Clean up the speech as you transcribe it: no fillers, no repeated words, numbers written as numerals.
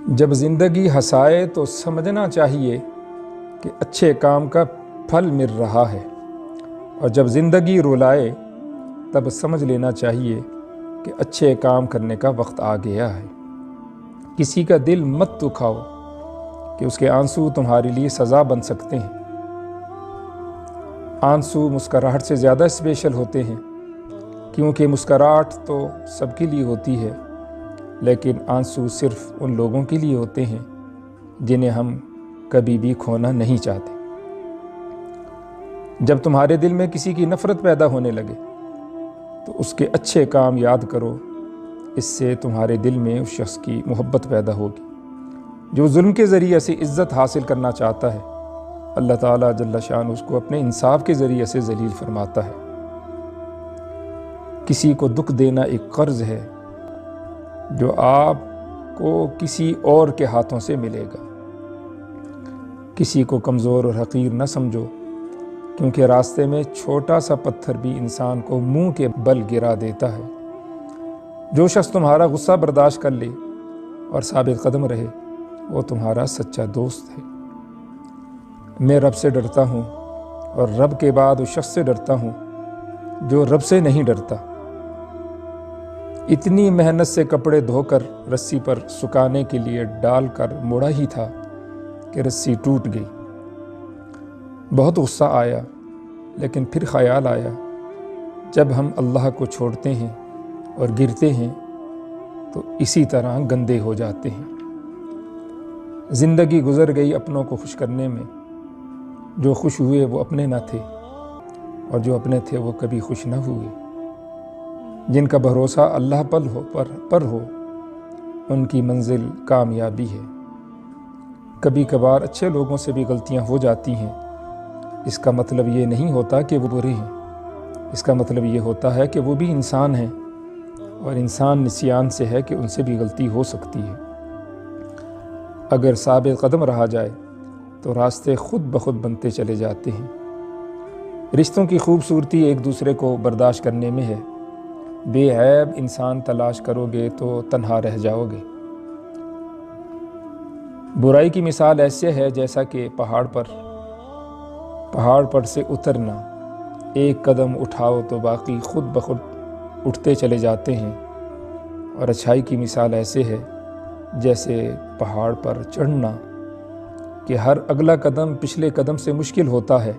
جب زندگی ہنسائے تو سمجھنا چاہیے کہ اچھے کام کا پھل مل رہا ہے، اور جب زندگی رلائے تب سمجھ لینا چاہیے کہ اچھے کام کرنے کا وقت آ گیا ہے۔ کسی کا دل مت دکھاؤ کہ اس کے آنسو تمہارے لیے سزا بن سکتے ہیں۔ آنسو مسکراہٹ سے زیادہ اسپیشل ہوتے ہیں، کیونکہ مسکراہٹ تو سب کے لیے ہوتی ہے، لیکن آنسو صرف ان لوگوں کے لیے ہوتے ہیں جنہیں ہم کبھی بھی کھونا نہیں چاہتے۔ جب تمہارے دل میں کسی کی نفرت پیدا ہونے لگے تو اس کے اچھے کام یاد کرو، اس سے تمہارے دل میں اس شخص کی محبت پیدا ہوگی۔ جو ظلم کے ذریعے سے عزت حاصل کرنا چاہتا ہے، اللہ تعالیٰ جل شان اس کو اپنے انصاف کے ذریعے سے ذلیل فرماتا ہے۔ کسی کو دکھ دینا ایک قرض ہے جو آپ کو کسی اور کے ہاتھوں سے ملے گا۔ کسی کو کمزور اور حقیر نہ سمجھو، کیونکہ راستے میں چھوٹا سا پتھر بھی انسان کو منہ کے بل گرا دیتا ہے۔ جو شخص تمہارا غصہ برداشت کر لے اور ثابت قدم رہے، وہ تمہارا سچا دوست ہے۔ میں رب سے ڈرتا ہوں، اور رب کے بعد اس شخص سے ڈرتا ہوں جو رب سے نہیں ڈرتا۔ اتنی محنت سے کپڑے دھو کر رسی پر سکھانے کے لیے ڈال کر موڑا ہی تھا کہ رسی ٹوٹ گئی۔ بہت غصہ آیا، لیکن پھر خیال آیا جب ہم اللہ کو چھوڑتے ہیں اور گرتے ہیں تو اسی طرح گندے ہو جاتے ہیں۔ زندگی گزر گئی اپنوں کو خوش کرنے میں۔ جو خوش ہوئے وہ اپنے نہ تھے، اور جو اپنے تھے وہ کبھی خوش نہ ہوئے۔ جن کا بھروسہ اللہ پر ہو ان کی منزل کامیابی ہے۔ کبھی کبھار اچھے لوگوں سے بھی غلطیاں ہو جاتی ہیں، اس کا مطلب یہ نہیں ہوتا کہ وہ برے ہیں، اس کا مطلب یہ ہوتا ہے کہ وہ بھی انسان ہیں، اور انسان نسیان سے ہے کہ ان سے بھی غلطی ہو سکتی ہے۔ اگر ثابت قدم رہا جائے تو راستے خود بخود بنتے چلے جاتے ہیں۔ رشتوں کی خوبصورتی ایک دوسرے کو برداشت کرنے میں ہے۔ بے عیب انسان تلاش کرو گے تو تنہا رہ جاؤ گے۔ برائی کی مثال ایسے ہے جیسا کہ پہاڑ پر سے اترنا۔ ایک قدم اٹھاؤ تو باقی خود بخود اٹھتے چلے جاتے ہیں، اور اچھائی کی مثال ایسے ہے جیسے پہاڑ پر چڑھنا کہ ہر اگلا قدم پچھلے قدم سے مشکل ہوتا ہے،